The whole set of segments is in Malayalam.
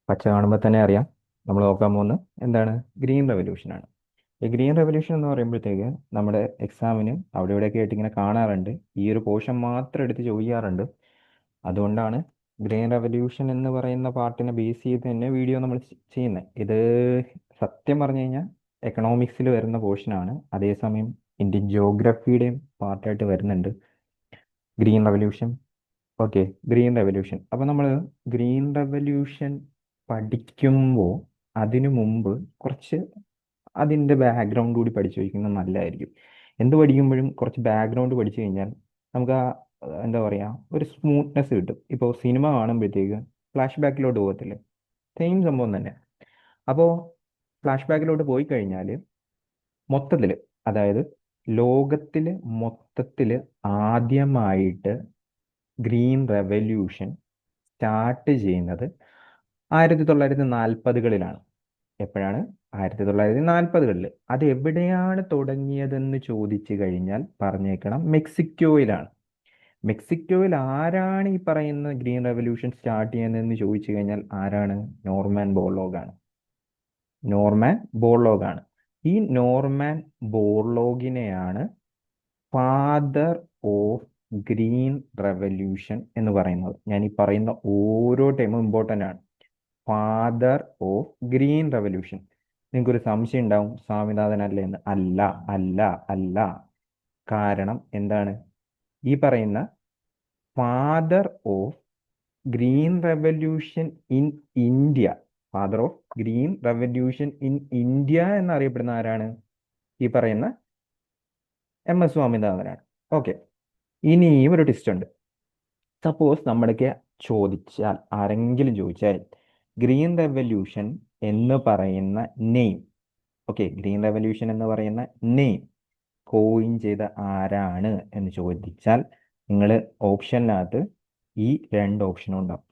പച്ച കാണുമ്പോൾ തന്നെ അറിയാം നമ്മൾ നോക്കാൻ പോകുന്നത് എന്താണ്. ഗ്രീൻ റെവല്യൂഷനാണ്. ഈ ഗ്രീൻ റെവല്യൂഷൻ എന്ന് പറയുമ്പോഴത്തേക്ക് നമ്മുടെ എക്സാമിന് അവിടെ ഇവിടെയൊക്കെ ആയിട്ട് ഇങ്ങനെ കാണാറുണ്ട്. ഈ ഒരു പോർഷൻ മാത്രം എടുത്ത് ചോദിക്കാറുണ്ട്. അതുകൊണ്ടാണ് ഗ്രീൻ റെവല്യൂഷൻ എന്ന് പറയുന്ന പാർട്ടിനെ ബേസ് ചെയ്ത് തന്നെ വീഡിയോ നമ്മൾ ചെയ്യുന്നത്. ഇത് സത്യം പറഞ്ഞു കഴിഞ്ഞാൽ എക്കണോമിക്സിൽ വരുന്ന പോർഷനാണ്. അതേസമയം ഇന്ത്യൻ ജോഗ്രഫിയുടെയും പാർട്ടായിട്ട് വരുന്നുണ്ട് green revolution. Okay, green revolution. അപ്പോൾ നമ്മൾ ഗ്രീൻ റെവല്യൂഷൻ പഠിക്കുമ്പോൾ അതിനു മുമ്പ് കുറച്ച് അതിൻ്റെ ബാക്ക്ഗ്രൗണ്ട് കൂടി പഠിച്ചു വയ്ക്കുന്നത് നല്ലതായിരിക്കും. എന്ത് പഠിക്കുമ്പോഴും കുറച്ച് ബാക്ക്ഗ്രൗണ്ട് പഠിച്ചു കഴിഞ്ഞാൽ നമുക്ക് ആ എന്താ പറയുക, ഒരു സ്മൂത്ത്നെസ് കിട്ടും. ഇപ്പോൾ സിനിമ കാണുമ്പോഴത്തേക്ക് ഫ്ലാഷ് ബാക്കിലോട്ട് പോകത്തില്ലേ, സെയിം സംഭവം തന്നെ. അപ്പോൾ ഫ്ലാഷ് ബാക്കിലോട്ട് പോയി കഴിഞ്ഞാൽ മൊത്തത്തിൽ, അതായത് ലോകത്തിൽ മൊത്തത്തിൽ ആദ്യമായിട്ട് ഗ്രീൻ റെവല്യൂഷൻ സ്റ്റാർട്ട് ചെയ്യുന്നത് 1940-കളിലാണ്. എപ്പോഴാണ്? 1940-കളിൽ. അത് എവിടെയാണ് തുടങ്ങിയതെന്ന് ചോദിച്ചു കഴിഞ്ഞാൽ പറഞ്ഞേക്കണം മെക്സിക്കോയിലാണ്. മെക്സിക്കോയിൽ ആരാണ് ഈ പറയുന്ന ഗ്രീൻ റെവല്യൂഷൻ സ്റ്റാർട്ട് ചെയ്യുന്നതെന്ന് ചോദിച്ചു കഴിഞ്ഞാൽ ആരാണ്? നോർമാൻ ബോർലോഗാണ്. നോർമാൻ ബോർലോഗാണ്. ഈ നോർമാൻ ബോർലോഗിനെയാണ് ഫാദർ ഓഫ് ഗ്രീൻ റെവല്യൂഷൻ എന്ന് പറയുന്നത്. ഞാൻ ഈ പറയുന്ന ഓരോ ടൈമും ഇമ്പോർട്ടൻ്റ് ആണ്. Father of green revolution. നിങ്ങൾക്കൊരു സംശയം ഉണ്ടാവും, സ്വാമിനാഥൻ അല്ലേ എന്ന്. അല്ല, അല്ല, അല്ല. കാരണം എന്താണ്? ഈ പറയുന്ന father of green revolution in India, father of green revolution in India എന്നറിയപ്പെടുന്ന ആരാണ്? ഈ പറയുന്ന MS സ്വാമിനാഥനാണ്. ഓക്കെ, ഇനിയും ഒരു ട്വിസ്റ്റ് ഉണ്ട്. സപ്പോസ് നമ്മുടെയൊക്കെ ചോദിച്ചാൽ, ആരെങ്കിലും ചോദിച്ചാൽ ഗ്രീൻ റെവല്യൂഷൻ എന്ന് പറയുന്ന നെയിം, ഓക്കെ, ഗ്രീൻ റെവല്യൂഷൻ എന്ന് പറയുന്ന നെയിം കോയിൻ ചെയ്ത ആരാണ് എന്ന് ചോദിച്ചാൽ നിങ്ങൾ ഓപ്ഷനിനകത്ത് ഈ രണ്ട് ഓപ്ഷനും ഉണ്ടാവും.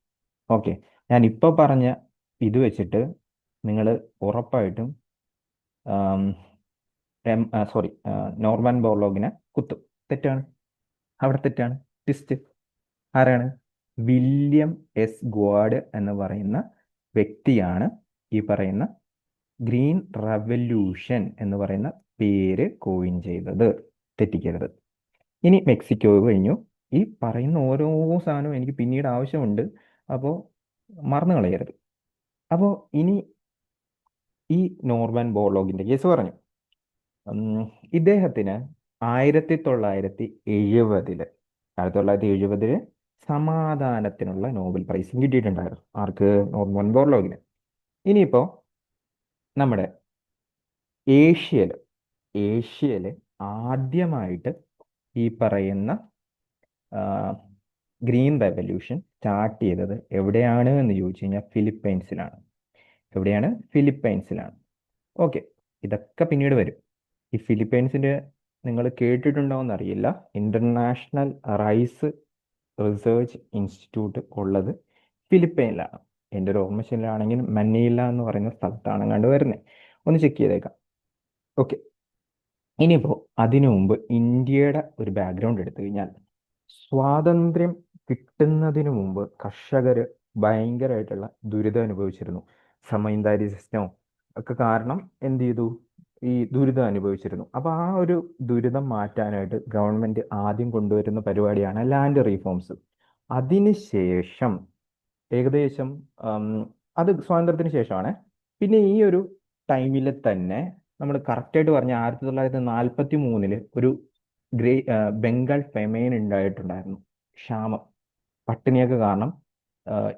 ഓക്കെ, ഞാൻ ഇപ്പോൾ പറഞ്ഞ ഇത് വെച്ചിട്ട് നിങ്ങൾ ഉറപ്പായിട്ടും സോറി, നോർമാൻ ബോർലോഗിനെ കുത്തും. തെറ്റാണ്. അവിടെ തെറ്റാണ്. ട്വിസ്റ്റ് ആരാണ്? വില്യം എസ് ഗ്വാഡ് എന്ന് പറയുന്ന വ്യക്തിയാണ് ഈ പറയുന്ന ഗ്രീൻ റെവല്യൂഷൻ എന്ന് പറയുന്ന പേര് കോയിൻ ചെയ്തത്. തെറ്റിക്കരുത്. ഇനി മെക്സിക്കോ കഴിഞ്ഞു. ഈ പറയുന്ന ഓരോ സാധനവും എനിക്ക് പിന്നീട് ആവശ്യമുണ്ട്, അപ്പോൾ മറന്നു കളയരുത്. അപ്പോൾ ഇനി ഈ നോർമാൻ ബോർലോഗിന്റെ കേസ് പറഞ്ഞു. ഇദ്ദേഹത്തിന് 1970 1970 സമാധാനത്തിനുള്ള നോബൽ പ്രൈസും കിട്ടിയിട്ടുണ്ടായിരുന്നു. ആർക്ക്? നോർമൻ ബോർലോഗിന്. ഇനിയിപ്പോ നമ്മുടെ ഏഷ്യയില് ഏഷ്യയില് ആദ്യമായിട്ട് ഈ പറയുന്ന ഗ്രീൻ റെവല്യൂഷൻ സ്റ്റാർട്ട് ചെയ്തത് എവിടെയാണ് എന്ന് ചോദിച്ചു കഴിഞ്ഞാൽ ഫിലിപ്പൈൻസിലാണ്. എവിടെയാണ്? ഫിലിപ്പൈൻസിലാണ്. ഓക്കെ, ഇതൊക്കെ പിന്നീട് വരും. ഈ ഫിലിപ്പൈൻസിന്റെ നിങ്ങൾ കേട്ടിട്ടുണ്ടോയെന്ന് അറിയില്ല. ഇന്റർനാഷണൽ റൈസ് റിസർച്ച് ഇൻസ്റ്റിറ്റ്യൂട്ട് ഉള്ളത് ഫിലിപ്പൈനിലാണ്. എൻ്റെ ഒരു ഓർമ്മ ശരിയാണെങ്കിൽ മന്നീല എന്ന് പറയുന്ന സ്ഥലത്താണ് കണ്ടു വരുന്നത്. ഒന്ന് ചെക്ക് ചെയ്തേക്കാം. ഓക്കെ, ഇനിയിപ്പോൾ അതിനു മുമ്പ് ഇന്ത്യയുടെ ഒരു ബാക്ക്ഗ്രൗണ്ട് എടുത്തു കഴിഞ്ഞാൽ, സ്വാതന്ത്ര്യം കിട്ടുന്നതിന് മുമ്പ് കർഷകർ ഭയങ്കരമായിട്ടുള്ള ദുരിതം അനുഭവിച്ചിരുന്നു. സമയന്താരി സിസ്റ്റം ഒക്കെ കാരണം എന്ത് ചെയ്തു? ഈ ദുരിതം അനുഭവിച്ചിരുന്നു. അപ്പോൾ ആ ഒരു ദുരിതം മാറ്റാനായിട്ട് ഗവൺമെന്റ് ആദ്യം കൊണ്ടുവരുന്ന പരിപാടിയാണ് ലാൻഡ് റീഫോംസ്. അതിനുശേഷം ഏകദേശം ഉം, അത് സ്വാതന്ത്ര്യത്തിന് ശേഷമാണ്. പിന്നെ ഈ ഒരു ടൈമിൽ തന്നെ നമ്മൾ കറക്റ്റായിട്ട് പറഞ്ഞ 1943 ഒരു ബംഗാൾ ഫെമൈൻ ഉണ്ടായിട്ടുണ്ടായിരുന്നു. ക്ഷാമം, പട്ടിണിയൊക്കെ കാരണം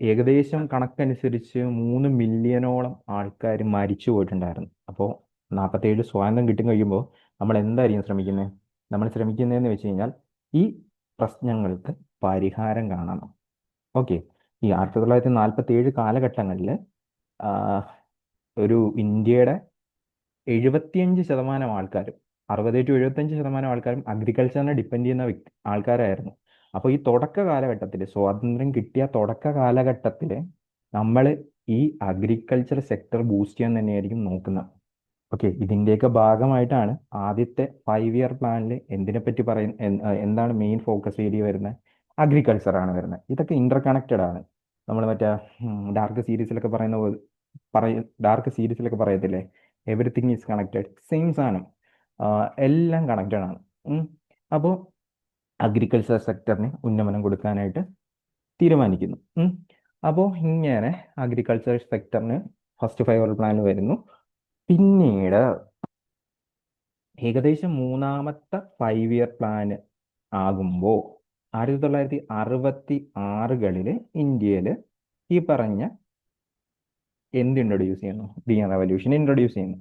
ഏകദേശം കണക്കനുസരിച്ച് 3 മില്യണോളം ആൾക്കാർ മരിച്ചു പോയിട്ടുണ്ടായിരുന്നു. അപ്പോൾ 47 സ്വാതന്ത്ര്യം കിട്ടി കഴിയുമ്പോൾ നമ്മൾ എന്തായിരിക്കും ശ്രമിക്കുന്നത്? നമ്മൾ ശ്രമിക്കുന്നതെന്ന് വെച്ച് കഴിഞ്ഞാൽ ഈ പ്രശ്നങ്ങൾക്ക് പരിഹാരം കാണണം. ഓക്കെ, ഈ 1947 കാലഘട്ടങ്ങളിൽ ഒരു ഇന്ത്യയുടെ 75% ആൾക്കാരും, 60 to 75% ആൾക്കാരും അഗ്രികൾച്ചറിനെ ഡിപ്പെൻഡ് ചെയ്യുന്ന ആൾക്കാരായിരുന്നു. അപ്പോൾ ഈ തുടക്ക കാലഘട്ടത്തിൽ, സ്വാതന്ത്ര്യം കിട്ടിയ തുടക്ക കാലഘട്ടത്തിൽ നമ്മൾ ഈ അഗ്രികൾച്ചർ സെക്ടർ ബൂസ്റ്റ് ചെയ്യാൻ തന്നെയായിരിക്കും നോക്കുന്നത്. ഓക്കെ, ഇതിൻ്റെയൊക്കെ ഭാഗമായിട്ടാണ് ആദ്യത്തെ 5 ഇയർ പ്ലാനിൽ എന്തിനെപ്പറ്റി എന്താണ് മെയിൻ ഫോക്കസ് ഏരിയ വരുന്നത്? അഗ്രികൾച്ചർ ആണ് വരുന്നത്. ഇതൊക്കെ ഇന്റർ കണക്റ്റഡ് ആണ്. നമ്മൾ മറ്റേ ഡാർക്ക് സീരീസിലൊക്കെ ഡാർക്ക് സീരീസിലൊക്കെ പറയത്തില്ലേ, എവറിത്തിങ് ഈസ് കണക്റ്റഡ്, സെയിം സാധനം. എല്ലാം കണക്റ്റഡ് ആണ്. അപ്പോൾ അഗ്രികൾച്ചർ സെക്ടറിന് ഉന്നമനം കൊടുക്കാനായിട്ട് തീരുമാനിക്കുന്നു. അപ്പോൾ ഇങ്ങനെ അഗ്രികൾച്ചർ സെക്ടറിന് ഫസ്റ്റ് 5 ഇയർ പ്ലാൻ വരുന്നു. പിന്നീട് ഏകദേശം മൂന്നാമത്തെ 5 ഇയർ പ്ലാൻ ആകുമ്പോൾ 1966 ഇന്ത്യയിൽ ഈ പറഞ്ഞ എന്ത് ഇൻട്രൊഡ്യൂസ് ചെയ്യുന്നു? ഗ്രീൻ റെവല്യൂഷൻ ഇൻട്രൊഡ്യൂസ് ചെയ്യുന്നു.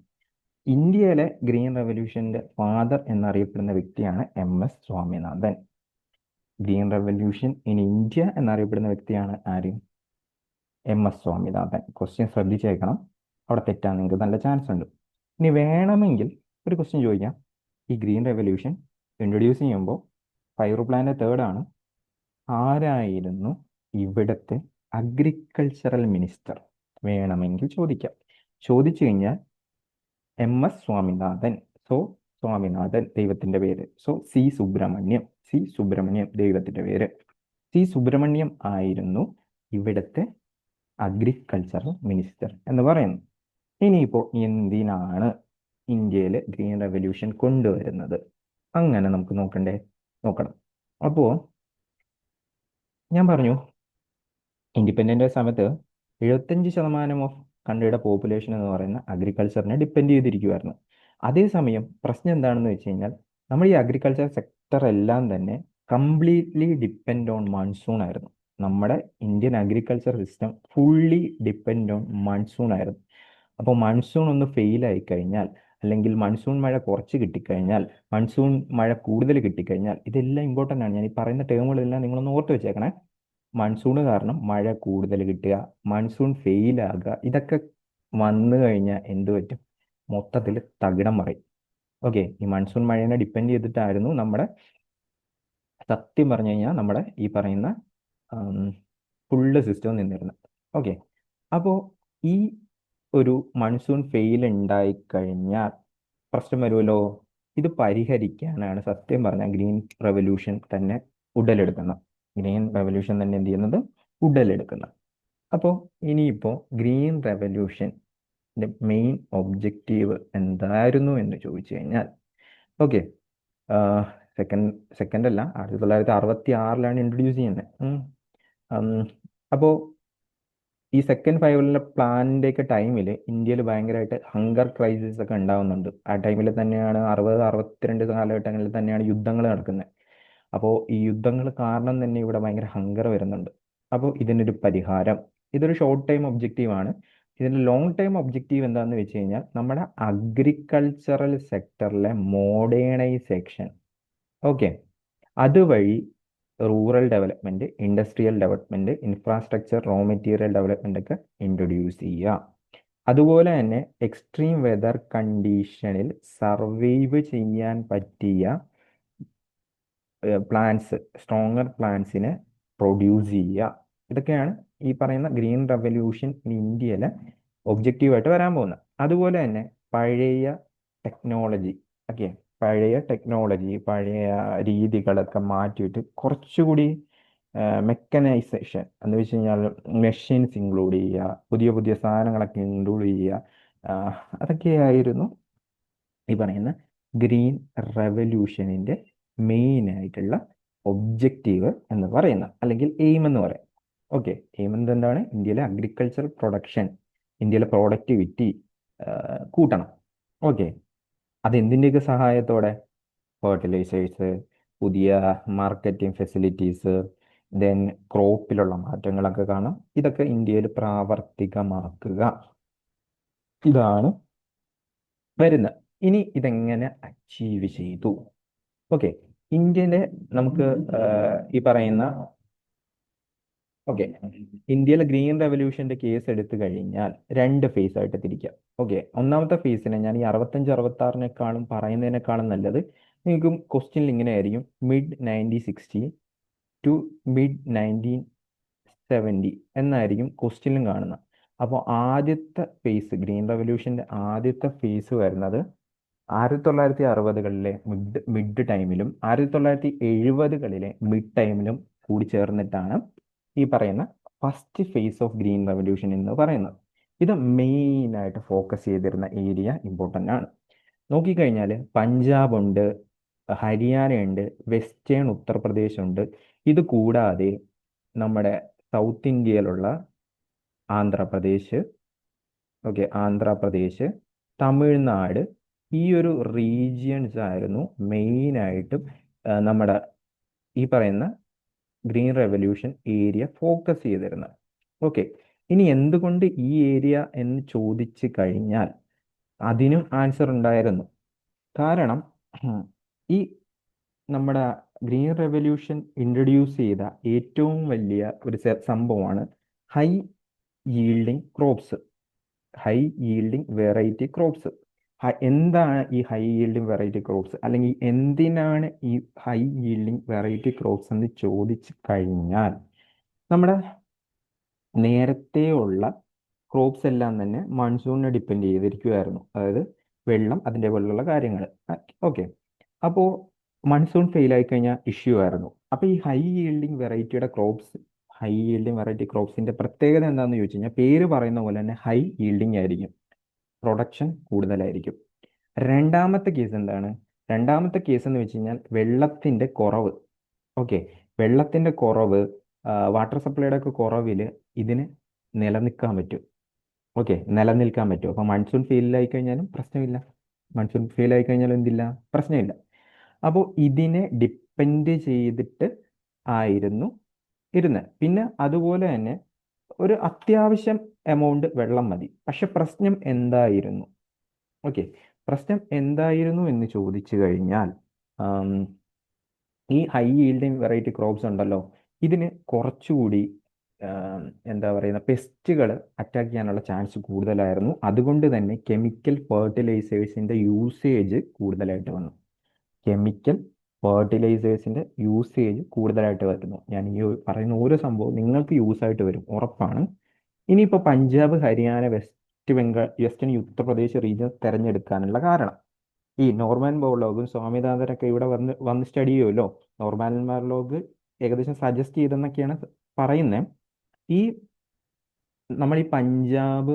ഇന്ത്യയിലെ ഗ്രീൻ റെവല്യൂഷന്റെ ഫാദർ എന്നറിയപ്പെടുന്ന വ്യക്തിയാണ് MS Swaminathan. Green revolution in India എന്നറിയപ്പെടുന്ന വ്യക്തിയാണ് ആര്? MS സ്വാമിനാഥൻ. ക്വസ്റ്റ്യൻ ശ്രദ്ധിച്ചേക്കണം, അവിടെ തെറ്റാൻ നിങ്ങൾക്ക് നല്ല ചാൻസ് ഉണ്ട്. ഇനി വേണമെങ്കിൽ ഒരു ക്വസ്റ്റ്യൻ ചോദിക്കാം, ഈ ഗ്രീൻ റെവല്യൂഷൻ ഇൻട്രൊഡ്യൂസ് ചെയ്യുമ്പോൾ 5 ഇയർ പ്ലാന്റെ തേർഡാണ്, ആരായിരുന്നു ഇവിടുത്തെ അഗ്രികൾച്ചറൽ മിനിസ്റ്റർ? വേണമെങ്കിൽ ചോദിക്കാം. ചോദിച്ചു കഴിഞ്ഞാൽ MS സ്വാമിനാഥൻ. സോ സ്വാമിനാഥൻ ദൈവത്തിന്റെ പേര്. സോ സി സുബ്രഹ്മണ്യം ദൈവത്തിന്റെ പേര്. സി സുബ്രഹ്മണ്യം ആയിരുന്നു ഇവിടുത്തെ അഗ്രികൾച്ചറൽ മിനിസ്റ്റർ എന്ന് പറയുന്നു. ഇനിയിപ്പോൾ എന്തിനാണ് ഇന്ത്യയിൽ ഗ്രീൻ റെവല്യൂഷൻ കൊണ്ടുവരുന്നത്? അങ്ങനെ നമുക്ക് നോക്കണം. അപ്പോൾ ഞാൻ പറഞ്ഞു, ഇൻഡിപെൻഡന്റ് സമയത്ത് 75% ഓഫ് കൺട്രിയുടെ പോപ്പുലേഷൻ എന്ന് പറയുന്ന അഗ്രികൾച്ചറിനെ ഡിപ്പെൻഡ് ചെയ്തിരിക്കുമായിരുന്നു. അതേസമയം പ്രശ്നം എന്താണെന്ന് വെച്ച് കഴിഞ്ഞാൽ, നമ്മൾ ഈ അഗ്രികൾച്ചർ സെക്ടർ എല്ലാം തന്നെ കംപ്ലീറ്റ്ലി ഡിപ്പെൻഡ് ഓൺ മൺസൂൺ ആയിരുന്നു. നമ്മുടെ Indian agriculture system fully depend on monsoon ആയിരുന്നു. അപ്പോൾ മൺസൂൺ ഒന്ന് ഫെയിൽ ആയി കഴിഞ്ഞാൽ, അല്ലെങ്കിൽ മൺസൂൺ മഴ കുറച്ച് കിട്ടിക്കഴിഞ്ഞാൽ, മൺസൂൺ മഴ കൂടുതൽ കിട്ടിക്കഴിഞ്ഞാൽ, ഇതെല്ലാം ഇമ്പോർട്ടൻ്റ് ആണ്. ഞാൻ ഈ പറയുന്ന ടേമുകളെല്ലാം നിങ്ങളൊന്ന് ഓർത്ത് വെച്ചേക്കണേ. മൺസൂൺ കാരണം മഴ കൂടുതൽ കിട്ടുക, മൺസൂൺ ഫെയിൽ ആകുക, ഇതൊക്കെ വന്നു കഴിഞ്ഞാൽ എന്ത് പറ്റും? മൊത്തത്തിൽ തകിടം മറിയും. ഓക്കെ, ഈ മൺസൂൺ മഴേനെ ഡിപ്പെൻഡ് ചെയ്തിട്ടായിരുന്നു നമ്മുടെ, സത്യം പറഞ്ഞു കഴിഞ്ഞാൽ നമ്മുടെ ഈ പറയുന്ന ഫുള്ള് സിസ്റ്റം നിന്നിരുന്നത്. ഓക്കെ, അപ്പോൾ ഈ ഒരു മൺസൂൺ ഫെയിൽ ഉണ്ടായിക്കഴിഞ്ഞാൽ പ്രശ്നം വരുമല്ലോ. ഇത് പരിഹരിക്കാനാണ് സത്യം പറഞ്ഞാൽ ഗ്രീൻ റെവല്യൂഷൻ തന്നെ ഉടലെടുക്കുന്നത്. എന്ത് ചെയ്യുന്നത്? ഉടലെടുക്കുന്നത്. അപ്പോൾ ഇനിയിപ്പോൾ ഗ്രീൻ റെവല്യൂഷൻ്റെ മെയിൻ ഒബ്ജക്റ്റീവ് എന്തായിരുന്നു എന്ന് ചോദിച്ചു കഴിഞ്ഞാൽ, ഓക്കെ, സെക്കൻഡ് അല്ല, 1966 ഇൻട്രൊഡ്യൂസ് ചെയ്യുന്നത്. അപ്പോൾ ഈ സെക്കൻഡ് 5 ഇയർ പ്ലാനിൻ്റെ ഒക്കെ ടൈമിൽ ഇന്ത്യയിൽ ഭയങ്കരമായിട്ട് ഹങ്കർ ക്രൈസിസ് ഒക്കെ ഉണ്ടാവുന്നുണ്ട്. ആ ടൈമിൽ തന്നെയാണ് 60-62 കാലഘട്ടങ്ങളിൽ തന്നെയാണ് യുദ്ധങ്ങൾ നടക്കുന്നത്. അപ്പോൾ ഈ യുദ്ധങ്ങൾ കാരണം തന്നെ ഇവിടെ ഭയങ്കര ഹങ്കർ വരുന്നുണ്ട്. അപ്പോൾ ഇതിനൊരു പരിഹാരം, ഇതൊരു ഷോർട്ട് ടൈം ഒബ്ജക്റ്റീവ് ആണ്. ഇതിൻ്റെ ലോങ് ടൈം ഒബ്ജക്റ്റീവ് എന്താണെന്ന് വെച്ച് കഴിഞ്ഞാൽ, നമ്മുടെ അഗ്രികൾച്ചറൽ സെക്ടറിലെ മോഡേണൈസേഷൻ. ഓക്കെ, അതുവഴി rural development, industrial development, infrastructure, raw material development ഒക്കെ ഇൻട്രൊഡ്യൂസ് ചെയ്യുക. അതുപോലെ തന്നെ എക്സ്ട്രീം വെതർ കണ്ടീഷനിൽ സർവൈവ് ചെയ്യാൻ പറ്റിയ പ്ലാന്റ്സ്, സ്ട്രോങ്ങർ പ്ലാന്റ്സിനെ പ്രൊഡ്യൂസ് ചെയ്യുക. ഇതൊക്കെയാണ് ഈ പറയുന്ന ഗ്രീൻ റെവല്യൂഷൻ ഇന്ത്യയിലെ ഒബ്ജക്റ്റീവായിട്ട് വരാൻ പോകുന്നത്. അതുപോലെ തന്നെ പഴയ ടെക്നോളജി, ഓക്കെ, പഴയ രീതികളൊക്കെ മാറ്റിയിട്ട് കുറച്ചുകൂടി മെക്കനൈസേഷൻ എന്ന് വെച്ച് കഴിഞ്ഞാൽ മെഷീൻസ് ഇൻക്ലൂഡ് ചെയ്യുക, പുതിയ പുതിയ സാധനങ്ങളൊക്കെ ഇൻക്ലൂഡ് ചെയ്യുക. അതൊക്കെയായിരുന്നു ഈ പറയുന്ന ഗ്രീൻ റെവല്യൂഷനിൻ്റെ മെയിൻ ആയിട്ടുള്ള ഒബ്ജക്റ്റീവ് എന്ന് പറയുന്നത്, അല്ലെങ്കിൽ എയിം എന്ന് പറയാം. ഓക്കെ, എയിം എന്താണ്? ഇന്ത്യയിലെ അഗ്രികൾച്ചർ പ്രൊഡക്ഷൻ, ഇന്ത്യയിലെ പ്രോഡക്റ്റിവിറ്റി കൂട്ടണം. ഓക്കെ, അതെന്തിൻ്റെയൊക്കെ സഹായത്തോടെ? ഫെർട്ടിലൈസേഴ്സ്, പുതിയ മാർക്കറ്റിംഗ് ഫെസിലിറ്റീസ്, ദെൻ ക്രോപ്പിലുള്ള മാറ്റങ്ങളൊക്കെ കാണാം. ഇതൊക്കെ ഇന്ത്യയിൽ പ്രാവർത്തികമാക്കുക, ഇതാണ് വരുന്നത്. ഇനി ഇതെങ്ങനെ അച്ചീവ് ചെയ്തു? ഓക്കെ, ഇന്ത്യയിലെ നമുക്ക് ഈ പറയുന്ന ഇന്ത്യയിലെ ഗ്രീൻ റെവല്യൂഷന്റെ കേസ് എടുത്തു കഴിഞ്ഞാൽ 2 ഫേസ് ആയിട്ട് തിരിക്കാം. ഓക്കെ, ഒന്നാമത്തെ ഫേസിനെ ഞാൻ ഈ 65-66 പറയുന്നതിനേക്കാളും നല്ലത് നിങ്ങൾക്കും ക്വസ്റ്റ്യനിൽ ഇങ്ങനെ ആയിരിക്കും, മിഡ് 1960 ടു മിഡ് 1970 എന്നായിരിക്കും ക്വസ്റ്റ്യനിലും കാണുന്നത്. അപ്പോൾ ആദ്യത്തെ ഫേസ്, ഗ്രീൻ റെവല്യൂഷന്റെ ആദ്യത്തെ ഫേസ് വരുന്നത് 1960-കളിലെ മിഡ് ടൈമിലും 1970-കളിലെ മിഡ് ടൈമിലും കൂടി ചേർന്നിട്ടാണ് ഈ പറയുന്ന first phase of green revolution എന്ന് പറയുന്നത്. ഇത് മെയിനായിട്ട് ഫോക്കസ് ചെയ്തിരുന്ന ഏരിയ ഇമ്പോർട്ടൻ്റ് ആണ്. നോക്കിക്കഴിഞ്ഞാൽ പഞ്ചാബ് ഉണ്ട്, ഹരിയാന ഉണ്ട്, വെസ്റ്റേൺ ഉത്തർപ്രദേശ് ഉണ്ട്. ഇത് കൂടാതെ നമ്മുടെ സൗത്ത് ഇന്ത്യയിലുള്ള ആന്ധ്രാപ്രദേശ്, ഓക്കെ, ആന്ധ്രാപ്രദേശ്, തമിഴ്നാട്, ഈ ഒരു റീജിയൻസ് ആയിരുന്നു മെയിനായിട്ടും നമ്മുടെ ഈ പറയുന്ന ഗ്രീൻ റെവല്യൂഷൻ ഏരിയ ഫോക്കസ് ചെയ്തിരുന്നത്. ഓക്കെ, ഇനി എന്തുകൊണ്ട് ഈ ഏരിയ എന്ന് ചോദിച്ചു കഴിഞ്ഞാൽ അതിനും ആൻസർ ഉണ്ടായിരുന്നു. കാരണം ഈ നമ്മുടെ ഗ്രീൻ റെവല്യൂഷൻ ഇൻട്രൊഡ്യൂസ് ചെയ്ത ഏറ്റവും വലിയ ഒരു സംഭവമാണ് high yielding crops, high yielding variety crops. എന്താണ് ഈ ഹൈ yielding വെറൈറ്റി ക്രോപ്സ്, അല്ലെങ്കിൽ എന്തിനാണ് ഈ ഹൈ yielding വെറൈറ്റി ക്രോപ്സ് എന്ന് ചോദിച്ചു കഴിഞ്ഞാൽ നമ്മുടെ നേരത്തെ ഉള്ള ക്രോപ്സ് എല്ലാം തന്നെ മൺസൂണിനെ ഡിപ്പെൻഡ് ചെയ്തിരിക്കുമായിരുന്നു. അതായത് വെള്ളം, അതിൻ്റെ പോലുള്ള കാര്യങ്ങൾ. ഓക്കെ, അപ്പോൾ മൺസൂൺ ഫെയിൽ ആയി കഴിഞ്ഞാൽ ഇഷ്യൂ ആയിരുന്നു. അപ്പോൾ ഈ ഹൈ yielding വെറൈറ്റിയുടെ ക്രോപ്സ്, ഹൈ yielding വെറൈറ്റി ക്രോപ്സിന്റെ പ്രത്യേകത എന്താണെന്ന് ചോദിച്ചു കഴിഞ്ഞാൽ പേര് പറയുന്ന പോലെ തന്നെ ഹൈ yielding ആയിരിക്കും, പ്രൊഡക്ഷൻ കൂടുതലായിരിക്കും. രണ്ടാമത്തെ കേസ് എന്താണ്? രണ്ടാമത്തെ കേസ് എന്ന് വെച്ച് കഴിഞ്ഞാൽ വെള്ളത്തിന്റെ കുറവ്. ഓക്കെ, വെള്ളത്തിന്റെ കുറവ്, വാട്ടർ സപ്ലൈയുടെ ഒക്കെ കുറവിൽ ഇതിന് നിലനിൽക്കാൻ പറ്റും. ഓക്കെ, നിലനിൽക്കാൻ പറ്റും. അപ്പോൾ മൺസൂൺ ഫെയിലായി കഴിഞ്ഞാലും പ്രശ്നമില്ല, മൺസൂൺ ഫെയിലായി കഴിഞ്ഞാലും എന്തില്ല, പ്രശ്നമില്ല. അപ്പോൾ ഇതിനെ ഡിപ്പെൻഡ് ചെയ്തിട്ട് ആയിരുന്നു ഇരുന്നത്. പിന്നെ അതുപോലെ തന്നെ ഒരു അത്യാവശ്യം എമൗണ്ട് വെള്ളം മതി. പക്ഷെ പ്രശ്നം എന്തായിരുന്നു? ഓക്കെ, പ്രശ്നം എന്തായിരുന്നു എന്ന് ചോദിച്ചു കഴിഞ്ഞാൽ ഈ ഹൈ yielding വെറൈറ്റി ക്രോപ്സ് ഉണ്ടല്ലോ, ഇതിന് കുറച്ചുകൂടി എന്താ പറയുന്ന പെസ്റ്റുകൾ അറ്റാക്ക് ചെയ്യാനുള്ള ചാൻസ് കൂടുതലായിരുന്നു. അതുകൊണ്ട് തന്നെ കെമിക്കൽ ഫെർട്ടിലൈസേഴ്സിൻ്റെ യൂസേജ് കൂടുതലായിട്ട് വന്നു. കെമിക്കൽ ഫെർട്ടിലൈസേഴ്സിൻ്റെ യൂസേജ് കൂടുതലായിട്ട് വരുന്നു. ഞാൻ ഈ പറയുന്ന ഓരോ സംഭവം നിങ്ങൾക്ക് യൂസ് ആയിട്ട് വരും, ഉറപ്പാണ്. ഇനിയിപ്പോൾ Punjab, Haryana, west Bengal, western Uttar Pradesh region തിരഞ്ഞെടുക്കാനുള്ള കാരണം, ഈ നോർമാൻ ബോർലോഗും സ്വാമിനാഥനൊക്കെ ഇവിടെ വന്ന് സ്റ്റഡി ചെയ്യുമല്ലോ. നോർമാൻ ബോർലോഗ് ഏകദേശം സജസ്റ്റ് ചെയ്തെന്നൊക്കെയാണ് പറയുന്നത്. ഈ നമ്മൾ ഈ പഞ്ചാബ്,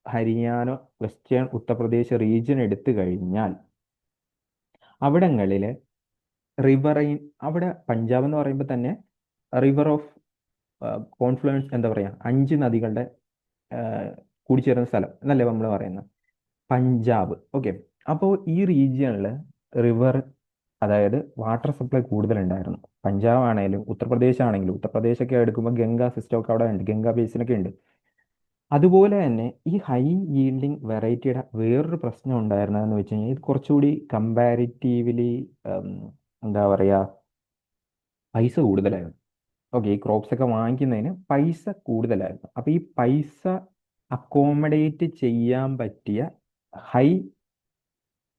ഹരിയാന, വെസ്റ്റേൺ ഉത്തർപ്രദേശ് റീജിയൻ എടുത്തു കഴിഞ്ഞാൽ അവിടങ്ങളിൽ റിവറൈൻ, അവിടെ പഞ്ചാബ് എന്ന് പറയുമ്പോൾ തന്നെ റിവർ ഓഫ് കോൺഫ്ലുവൻസ്, എന്താ പറയുക, 5 നദികളുടെ കൂടിച്ചേരുന്ന സ്ഥലം എന്നല്ലേ നമ്മൾ പറയുന്നത്, പഞ്ചാബ്. ഓക്കെ, അപ്പോൾ ഈ റീജിയണിൽ റിവർ, അതായത് വാട്ടർ സപ്ലൈ കൂടുതലുണ്ടായിരുന്നു. പഞ്ചാബ് ആണെങ്കിലും ഉത്തർപ്രദേശ് ആണെങ്കിലും, ഉത്തർപ്രദേശൊക്കെ എടുക്കുമ്പോൾ ഗംഗാ സിസ്റ്റം ഒക്കെ അവിടെ ഉണ്ട്, ഗംഗാ ബേസിനൊക്കെ ഉണ്ട്. അതുപോലെ തന്നെ ഈ ഹൈ yielding വെറൈറ്റിയുടെ വേറൊരു പ്രശ്നം ഉണ്ടായിരുന്നതെന്ന് വെച്ച് കഴിഞ്ഞാൽ ഇത് കുറച്ചുകൂടി കമ്പാരിറ്റീവ്ലി എന്താ പറയുക, പൈസ കൂടുതലായിരുന്നു. ഓക്കെ, ഈ ക്രോപ്സ് ഒക്കെ വാങ്ങിക്കുന്നതിന് പൈസ കൂടുതലായിരുന്നു. അപ്പോൾ ഈ പൈസ അക്കോമഡേറ്റ് ചെയ്യാൻ പറ്റിയ ഹൈ,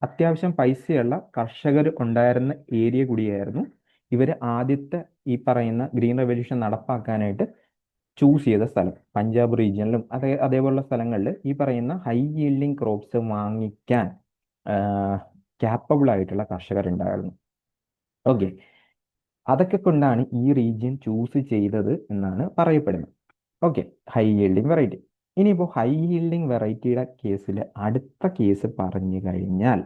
അത്യാവശ്യം പൈസയുള്ള കർഷകർ ഉണ്ടായിരുന്ന ഏരിയ കൂടിയായിരുന്നു ഇവർ ആദ്യത്തെ ഈ പറയുന്ന ഗ്രീൻ റെവല്യൂഷൻ നടപ്പാക്കാനായിട്ട് ചൂസ് ചെയ്ത സ്ഥലം. പഞ്ചാബ് റീജിയനിലും അതേപോലുള്ള സ്ഥലങ്ങളിൽ ഈ പറയുന്ന ഹൈ yielding ക്രോപ്സ് വാങ്ങിക്കാൻ ക്യാപ്പബിൾ ആയിട്ടുള്ള കർഷകരുണ്ടായിരുന്നു. ഓക്കെ, അതൊക്കെ കൊണ്ടാണ് ഈ റീജിയൻ ചൂസ് ചെയ്തത് എന്നാണ് പറയപ്പെടുന്നത്. Okay, high yielding variety. ഇനിയിപ്പോൾ ഹൈ yielding വെറൈറ്റിയുടെ കേസിൽ അടുത്ത കേസ് പറഞ്ഞു കഴിഞ്ഞാൽ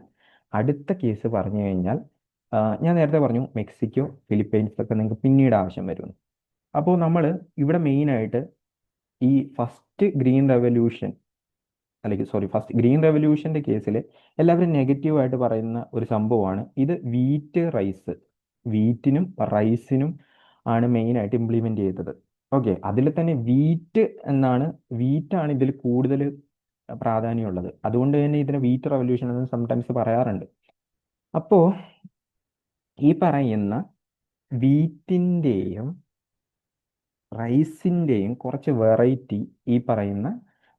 ഞാൻ നേരത്തെ പറഞ്ഞു മെക്സിക്കോ, ഫിലിപ്പൈൻസ് ഒക്കെ നിങ്ങൾക്ക് പിന്നീട് ആവശ്യം വരുന്നു. അപ്പോൾ നമ്മൾ ഇവിടെ മെയിനായിട്ട് ഈ ഫസ്റ്റ് ഗ്രീൻ റെവല്യൂഷൻ്റെ കേസിൽ എല്ലാവരും നെഗറ്റീവായിട്ട് പറയുന്ന ഒരു സംഭവമാണ് ഇത്. വീറ്റിനും റൈസിനും ആണ് മെയിനായിട്ട് ഇംപ്ലിമെൻ്റ് ചെയ്തത്. ഓക്കെ, അതിൽ തന്നെ വീറ്റാണ് ഇതിൽ കൂടുതൽ പ്രാധാന്യമുള്ളത്. അതുകൊണ്ട് തന്നെ ഇതിനെ വീറ്റ് റെവല്യൂഷൻ എന്ന് സംടൈംസ് പറയാറുണ്ട്. അപ്പോൾ ഈ പറയുന്ന വീറ്റിൻ്റെയും റൈസിൻ്റെയും കുറച്ച് വെറൈറ്റി ഈ പറയുന്ന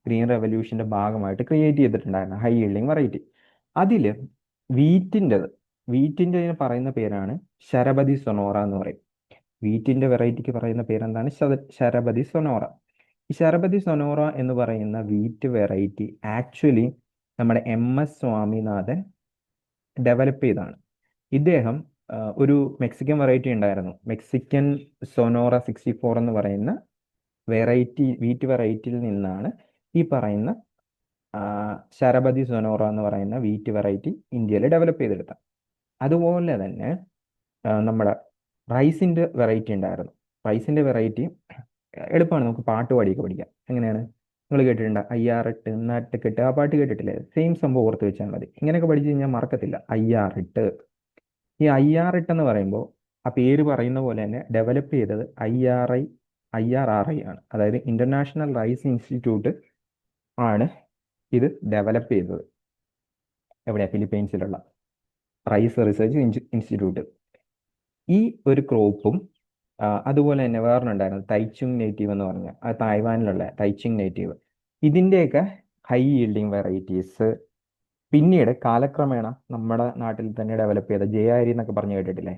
ഗ്രീൻ റെവല്യൂഷൻ്റെ ഭാഗമായിട്ട് ക്രിയേറ്റ് ചെയ്തിട്ടുണ്ടായിരുന്നു, ഹൈ yielding വെറൈറ്റി. അതിൽ വീറ്റിൻ്റെ പറയുന്ന പേരാണ് ശരബതി സൊനോറ എന്ന് പറയും. വീറ്റിൻ്റെ വെറൈറ്റിക്ക് പറയുന്ന പേരെന്താണ്? ശരബതി സൊനോറ. ഈ ശരബതി സൊനോറ എന്ന് പറയുന്ന വീറ്റ് വെറൈറ്റി ആക്ച്വലി നമ്മുടെ MS സ്വാമിനാഥൻ ഡെവലപ്പ് ചെയ്തതാണ്. ഇദ്ദേഹം ഒരു മെക്സിക്കൻ വെറൈറ്റി ഉണ്ടായിരുന്നു, മെക്സിക്കൻ സൊനോറ 64 എന്ന് പറയുന്ന വീറ്റ് വെറൈറ്റിയിൽ നിന്നാണ് ഈ പറയുന്ന ശരബതി സൊനോറ എന്ന് പറയുന്ന വീറ്റ് വെറൈറ്റി ഇന്ത്യയിൽ ഡെവലപ്പ് ചെയ്തെടുത്ത. അതുപോലെ തന്നെ നമ്മുടെ റൈസിൻ്റെ വെറൈറ്റി ഉണ്ടായിരുന്നു. റൈസിൻ്റെ വെറൈറ്റി എളുപ്പമാണ്, നമുക്ക് പാട്ട് പാടിയൊക്കെ പഠിക്കാം. എങ്ങനെയാണ്? നിങ്ങൾ കേട്ടിട്ടുണ്ട്, അയ്യാറിട്ട് നട്ടുകെട്ട്, ആ പാട്ട് കേട്ടിട്ടില്ലേ? സെയിം സംഭവം ഓർത്ത് വെച്ചാൽ മതി. ഇങ്ങനെയൊക്കെ പഠിച്ചു കഴിഞ്ഞാൽ മറക്കത്തില്ല. അയ്യാറിട്ട്, ഈ അയ്യാറിട്ട് എന്ന് പറയുമ്പോൾ ആ പേര് പറയുന്ന പോലെ തന്നെ ഡെവലപ്പ് ചെയ്തത് IRI ആണ്. അതായത് ഇന്റർനാഷണൽ റൈസ് ഇൻസ്റ്റിറ്റ്യൂട്ട് ആണ് ഇത് ഡെവലപ്പ് ചെയ്തത്. എവിടെയാ? ഫിലിപ്പൈൻസിലുള്ള റൈസ് റിസർച്ച് ഇൻസ്റ്റിറ്റ്യൂട്ട്. ഈ ഒരു ക്രോപ്പും അതുപോലെ തന്നെ വേറൊന്നുണ്ടായിരുന്നു, തൈച്ചുങ് നേറ്റീവ് എന്ന് പറഞ്ഞ, തായ്വാനിലുള്ള തൈച്ചുങ് നേറ്റീവ്. ഇതിൻ്റെയൊക്കെ ഹൈ yielding വെറൈറ്റീസ് പിന്നീട് കാലക്രമേണ നമ്മുടെ നാട്ടിൽ തന്നെ ഡെവലപ്പ് ചെയ്ത JRE എന്നൊക്കെ പറഞ്ഞു കേട്ടിട്ടില്ലേ?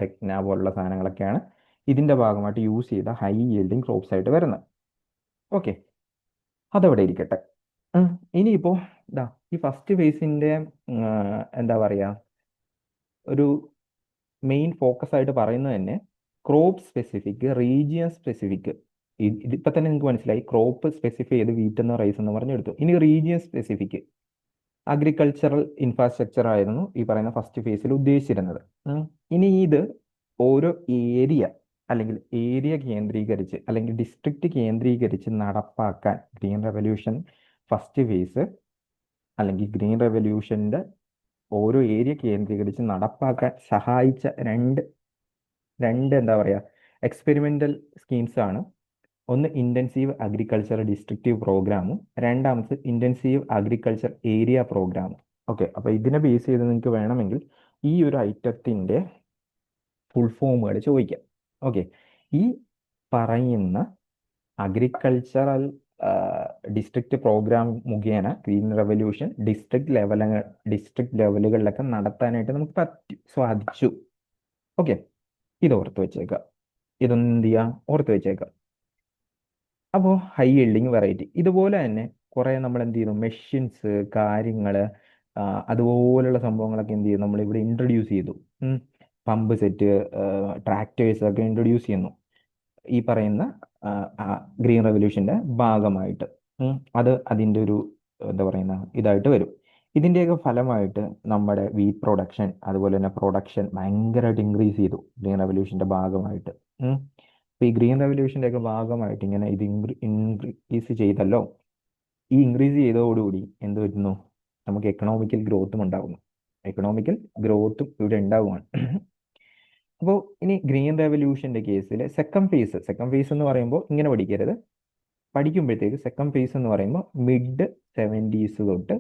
രത്ന പോലുള്ള സാധനങ്ങളൊക്കെയാണ് ഇതിൻ്റെ ഭാഗമായിട്ട് യൂസ് ചെയ്ത ഹൈ yielding ക്രോപ്സ് ആയിട്ട് വരുന്നത്. ഓക്കെ, അതവിടെ ഇരിക്കട്ടെ. ഇനിയിപ്പോൾ ഇതാ ഈ ഫസ്റ്റ് ഫേസിൻ്റെ എന്താ പറയുക, ഒരു മെയിൻ ഫോക്കസ് ആയിട്ട് പറയുന്നത് തന്നെ ക്രോപ്പ് സ്പെസിഫിക്, റീജിയൻ സ്പെസിഫിക്. ഇതിപ്പോൾ തന്നെ നിങ്ങൾക്ക് മനസ്സിലായി, ക്രോപ്പ് സ്പെസിഫൈ ചെയ്ത് വീറ്റ് എന്നോ റൈസ് എന്ന് പറഞ്ഞെടുത്തു. ഇനി റീജിയൻ സ്പെസിഫിക് അഗ്രികൾച്ചറൽ ഇൻഫ്രാസ്ട്രക്ചർ ആയിരുന്നു ഈ പറയുന്ന ഫസ്റ്റ് ഫേസിൽ ഉദ്ദേശിച്ചിരുന്നത്. ഇനി ഇത് ഓരോ ഏരിയ അല്ലെങ്കിൽ ഏരിയ കേന്ദ്രീകരിച്ച് അല്ലെങ്കിൽ ഡിസ്ട്രിക്റ്റ് കേന്ദ്രീകരിച്ച് നടപ്പാക്കാൻ ഗ്രീൻ റെവല്യൂഷൻ ഫസ്റ്റ് ഫേസ് അല്ലെങ്കിൽ ഗ്രീൻ റെവല്യൂഷൻ്റെ ഓരോ ഏരിയ കേന്ദ്രീകരിച്ച് നടപ്പാക്കാൻ സഹായിച്ച രണ്ട് എന്താ പറയുക എക്സ്പെരിമെൻ്റൽ സ്കീംസ് ആണ്. ഒന്ന് ഇൻറ്റൻസീവ് അഗ്രികൾച്ചർ ഡിസ്ട്രിക്റ്റീവ് പ്രോഗ്രാമും രണ്ടാമത് ഇൻറ്റൻസീവ് അഗ്രികൾച്ചർ ഏരിയ പ്രോഗ്രാമും. ഓക്കെ, അപ്പോൾ ഇതിനെ ബേസ് ചെയ്ത് നിങ്ങൾക്ക് വേണമെങ്കിൽ ഈ ഒരു ഐറ്റത്തിൻ്റെ ഫുൾ ഫോമുകൾ ചോദിക്കാം. ഓക്കെ, ഈ പറയുന്ന അഗ്രികൾച്ചറൽ ഡിസ്ട്രിക്റ്റ് പ്രോഗ്രാം മുഖേന ഗ്രീൻ റെവല്യൂഷൻ ഡിസ്ട്രിക്ട് ലെവലുകളിലൊക്കെ നടത്താനായിട്ട് നമുക്ക് സാധിച്ചു. ഓക്കെ, ഇത് ഓർത്ത് വെച്ചേക്കാം. ഇതൊന്നും എന്ത് ചെയ്യാം? ഓർത്ത് വെച്ചേക്കാം. അപ്പോൾ ഹൈ yielding വെറൈറ്റി ഇതുപോലെ തന്നെ കുറേ നമ്മൾ എന്ത് ചെയ്യുന്നു, മെഷീൻസ്, കാര്യങ്ങൾ, അതുപോലുള്ള സംഭവങ്ങളൊക്കെ എന്ത് ചെയ്യും, നമ്മളിവിടെ ഇൻട്രൊഡ്യൂസ് ചെയ്തു. പമ്പ് സെറ്റ്, ട്രാക്ടേഴ്സ് ഒക്കെ ഇൻട്രൊഡ്യൂസ് ചെയ്യുന്നു ഈ പറയുന്ന ഗ്രീൻ റെവല്യൂഷൻ്റെ ഭാഗമായിട്ട്. അത് അതിൻ്റെ ഒരു എന്താ പറയുന്ന ഇതായിട്ട് വരും. ഇതിൻ്റെയൊക്കെ ഫലമായിട്ട് നമ്മുടെ വീറ്റ് പ്രൊഡക്ഷൻ അതുപോലെ തന്നെ പ്രൊഡക്ഷൻ ഭയങ്കരമായിട്ട് ഇൻക്രീസ് ചെയ്തു ഗ്രീൻ റെവല്യൂഷൻ്റെ ഭാഗമായിട്ട്. അപ്പോൾ ഈ ഗ്രീൻ റെവല്യൂഷൻ്റെ ഒക്കെ ഭാഗമായിട്ട് ഇങ്ങനെ ഇത് ഇൻക്രീസ് ചെയ്തല്ലോ. ഈ ഇൻക്രീസ് ചെയ്തതോടുകൂടി എന്ത് വരുന്നു? നമുക്ക് എക്കണോമിക്കൽ ഗ്രോത്തും ഉണ്ടാകുന്നു. എക്കണോമിക്കൽ ഗ്രോത്തും ഇവിടെ ഉണ്ടാവുകയാണ്. അപ്പോൾ ഇനി ഗ്രീൻ റെവല്യൂഷൻ്റെ കേസിൽ സെക്കൻഡ് ഫേസ് എന്ന് പറയുമ്പോൾ ഇങ്ങനെ പഠിക്കരുത്. പഠിക്കുമ്പോഴത്തേക്ക് സെക്കൻഡ് ഫേസ് എന്ന് പറയുമ്പോൾ മിഡ് 70s തൊട്ട്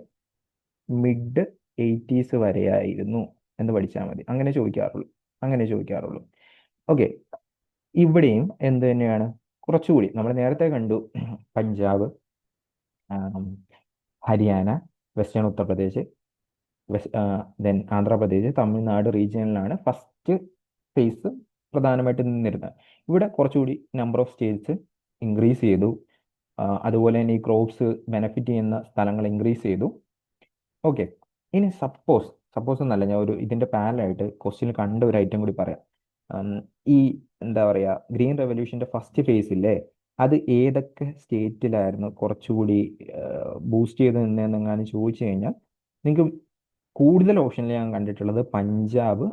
മിഡ് 80s വരെയായിരുന്നു എന്ന് പഠിച്ചാൽ മതി. അങ്ങനെ ചോദിക്കാറുള്ളൂ. ഓക്കെ, ഇവിടെയും എന്ത് തന്നെയാണ്, കുറച്ചുകൂടി നമ്മൾ നേരത്തെ കണ്ടു, പഞ്ചാബ്, ഹരിയാന, വെസ്റ്റേൺ ഉത്തർപ്രദേശ്, ദെൻ ആന്ധ്രാപ്രദേശ്, തമിഴ്നാട് റീജിയനിലാണ് ഫസ്റ്റ് ഫേസ് പ്രധാനമായിട്ട് നിന്നിരുന്നത്. ഇവിടെ കുറച്ചുകൂടി നമ്പർ ഓഫ് സ്റ്റേറ്റ്സ് ഇൻക്രീസ് ചെയ്തു. അതുപോലെ തന്നെ ഈ ക്രോപ്സ് ബെനിഫിറ്റ് ചെയ്യുന്ന സ്ഥലങ്ങൾ ഇൻക്രീസ് ചെയ്തു. ഓക്കെ, ഇനി സപ്പോസ് എന്നല്ല, ഞാൻ ഒരു ഇതിൻ്റെ പാരലായിട്ട് ക്വസ്റ്റ്യൻ കണ്ട ഒരു ഐറ്റം കൂടി പറയാം. ഈ എന്താ പറയുക, ഗ്രീൻ റെവല്യൂഷൻ്റെ ഫസ്റ്റ് ഫേസില്ലേ, അത് ഏതൊക്കെ സ്റ്റേറ്റിലായിരുന്നു കുറച്ചുകൂടി ബൂസ്റ്റ് ചെയ്ത് നിന്നെന്നെങ്ങാനും ചോദിച്ചു കഴിഞ്ഞാൽ നിങ്ങൾക്ക് കൂടുതൽ ഓപ്ഷനിൽ ഞാൻ കണ്ടിട്ടുള്ളത് പഞ്ചാബ്,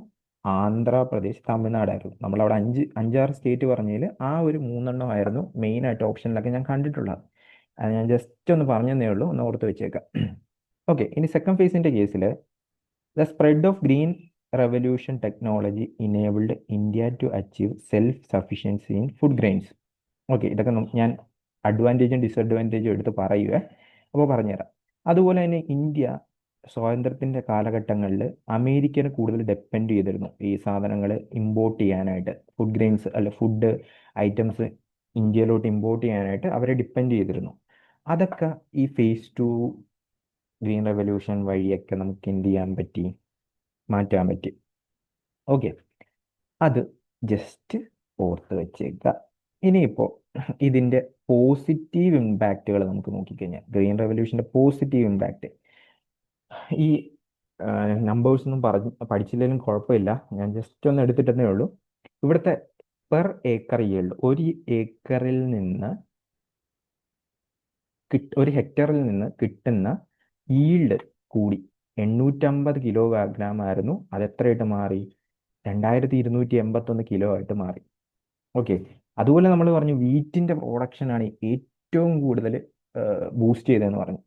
ആന്ധ്രാപ്രദേശ്, തമിഴ്നാടായിരുന്നു. നമ്മളവിടെ 5-6 സ്റ്റേറ്റ് പറഞ്ഞതിൽ ആ ഒരു 3 ആയിരുന്നു മെയിനായിട്ട് ഓപ്ഷനിലൊക്കെ ഞാൻ കണ്ടിട്ടുള്ളത്. അത് ഞാൻ ജസ്റ്റ് ഒന്ന് പറഞ്ഞതേ ഉള്ളൂ, ഒന്ന് ഓർത്ത് വെച്ചേക്കാം. ഓക്കെ, ഇനി സെക്കൻഡ് ഫേസിൻ്റെ കേസിൽ the spread of green revolution technology enabled India to achieve self sufficiency in food grains. Okay, ഇതൊക്കെ ഞാൻ അഡ്വാൻറ്റേജും ഡിസഡ്വാൻറ്റേജും എടുത്ത് പറയുക. അപ്പോൾ പറഞ്ഞുതരാം. അതുപോലെ തന്നെ ഇന്ത്യ സ്വാതന്ത്ര്യത്തിൻ്റെ കാലഘട്ടങ്ങളിൽ അമേരിക്കനെ കൂടുതൽ ഡിപ്പെൻഡ് ചെയ്തിരുന്നു ഈ സാധനങ്ങൾ ഇമ്പോർട്ട് ചെയ്യാനായിട്ട്. ഫുഡ് ഗ്രെയിൻസ് അല്ല ഫുഡ് ഐറ്റംസ് ഇന്ത്യയിലോട്ട് ഇമ്പോർട്ട് ചെയ്യാനായിട്ട് അവരെ ഡിപ്പെൻഡ് ചെയ്തിരുന്നു. അതൊക്കെ ഈ ഫേസ് 2 ഗ്രീൻ റെവല്യൂഷൻ വഴിയൊക്കെ നമുക്ക് എന്ത് ചെയ്യാൻ പറ്റി, മാറ്റാൻ പറ്റി. ഓക്കെ, അത് ജസ്റ്റ് ഓർത്ത് വെച്ചേക്കുക. ഇനിയിപ്പോൾ ഇതിൻ്റെ പോസിറ്റീവ് ഇമ്പാക്റ്റുകൾ നമുക്ക് നോക്കിക്കഴിഞ്ഞാൽ, ഗ്രീൻ റെവല്യൂഷൻ്റെ പോസിറ്റീവ് ഇമ്പാക്റ്റ്, ഈ നമ്പേഴ്സ് ഒന്നും പഠിച്ചില്ലെങ്കിലും കുഴപ്പമില്ല, ഞാൻ ജസ്റ്റ് ഒന്ന് എടുത്തിട്ടേ ഉള്ളൂ. ഇവിടുത്തെ പെർ ഏക്കർ yield, ഒരു ഏക്കറിൽ നിന്ന് ഒരു ഹെക്ടറിൽ നിന്ന് കിട്ടുന്ന ഈൽഡ് കൂടി. 850 കിലോഗ്രാം ആയിരുന്നു, അത് എത്രയായിട്ട് മാറി? 2281 കിലോ ആയിട്ട് മാറി. ഓക്കെ. അതുപോലെ നമ്മൾ പറഞ്ഞു വീറ്റിന്റെ പ്രൊഡക്ഷൻ ആണ് ഏറ്റവും കൂടുതൽ ബൂസ്റ്റ് ചെയ്തതെന്ന് പറഞ്ഞു.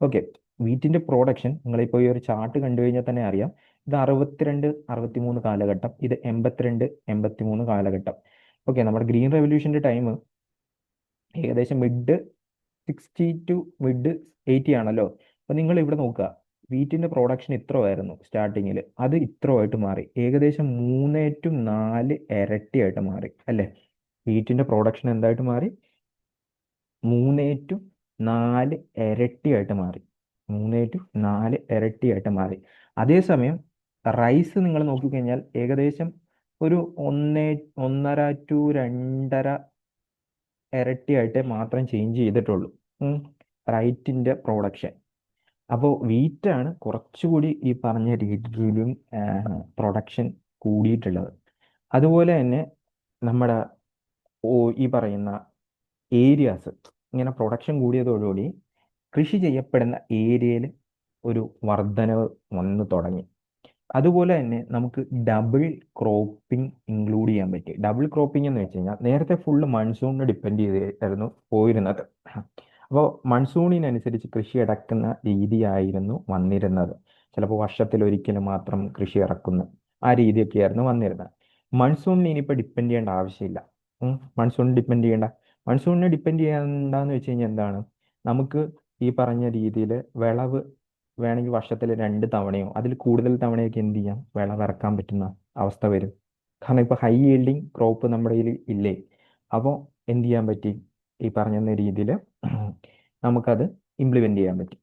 ഓക്കെ. വീറ്റിന്റെ പ്രൊഡക്ഷൻ നിങ്ങളിപ്പോൾ ഈ ഒരു ചാർട്ട് കണ്ടു കഴിഞ്ഞാൽ തന്നെ അറിയാം. ഇത് 62 63 കാലഘട്ടം, ഇത് 82 83 കാലഘട്ടം. ഓക്കെ. നമ്മുടെ ഗ്രീൻ റെവല്യൂഷന്റെ ടൈം ഏകദേശം മിഡ് 60 ടു മിഡ് 80 ആണല്ലോ. അപ്പൊ നിങ്ങൾ ഇവിടെ നോക്കുക, വീറ്റിന്റെ പ്രൊഡക്ഷൻ ഇത്രയായിരുന്നു സ്റ്റാർട്ടിങ്ങിൽ, അത് ഇത്രയായിട്ട് മാറി, ഏകദേശം 3 to 4 ഇരട്ടിയായിട്ട് മാറി അല്ലേ? വീറ്റിന്റെ പ്രൊഡക്ഷൻ എന്തായിട്ട് മാറി? 3 to 4 ഇരട്ടിയായിട്ട് മാറി. 3 to 4 ഇരട്ടിയായിട്ട് മാറി. അതേസമയം റൈസ് നിങ്ങൾ നോക്കിക്കഴിഞ്ഞാൽ ഏകദേശം ഒരു 1.5 to 2.5 ഇരട്ടിയായിട്ട് മാത്രം ചേഞ്ച് ചെയ്തിട്ടുള്ളൂ റൈറ്റിന്റെ പ്രൊഡക്ഷൻ. അപ്പോൾ വീറ്റാണ് കുറച്ചുകൂടി ഈ പറഞ്ഞ രീതിയിലും പ്രൊഡക്ഷൻ കൂടിയിട്ടുള്ളത്. അതുപോലെ തന്നെ നമ്മുടെ ഈ പറയുന്ന ഏരിയാസ് ഇങ്ങനെ പ്രൊഡക്ഷൻ കൂടിയതോടുകൂടി കൃഷി ചെയ്യപ്പെടുന്ന ഏരിയയിൽ ഒരു വർധനവ് വന്നു തുടങ്ങി. അതുപോലെ തന്നെ നമുക്ക് ഡബിൾ ക്രോപ്പിംഗ് ഇൻക്ലൂഡ് ചെയ്യാൻ പറ്റി. ഡബിൾ ക്രോപ്പിംഗ് എന്ന് വെച്ച് കഴിഞ്ഞാൽ നേരത്തെ ഫുള്ള് മൺസൂണിനെ ഡിപ്പെൻഡ് ചെയ്തായിരുന്നു പോയിരുന്നത്. അപ്പോൾ മൺസൂണിനനുസരിച്ച് കൃഷി ഇറക്കുന്ന രീതിയായിരുന്നു വന്നിരുന്നത്. ചിലപ്പോൾ വർഷത്തിൽ ഒരിക്കലും മാത്രം കൃഷി ഇറക്കുന്നു, ആ രീതിയൊക്കെയായിരുന്നു വന്നിരുന്നത്. മൺസൂണിന് ഇനിയിപ്പോൾ ഡിപ്പെൻഡ് ചെയ്യേണ്ട ആവശ്യമില്ല. മൺസൂണിന് ഡിപ്പെൻഡ് ചെയ്യേണ്ടെന്ന് വെച്ച് കഴിഞ്ഞാൽ എന്താണ്, നമുക്ക് ഈ പറഞ്ഞ രീതിയിൽ വിളവ് വേണമെങ്കിൽ വർഷത്തിൽ 2 തവണയോ അതിൽ കൂടുതൽ തവണയൊക്കെ എന്ത് ചെയ്യാം, വിളവിറക്കാൻ പറ്റുന്ന അവസ്ഥ വരും. കാരണം ഇപ്പോൾ ഹൈ yielding ക്രോപ്പ് നമ്മുടെ കയ്യിൽ ഇല്ലേ. അപ്പോൾ എന്ത് ചെയ്യാൻ പറ്റി, ഈ പറഞ്ഞ രീതിയിൽ നമുക്കത് ഇംപ്ലിമെന്റ് ചെയ്യാൻ പറ്റി.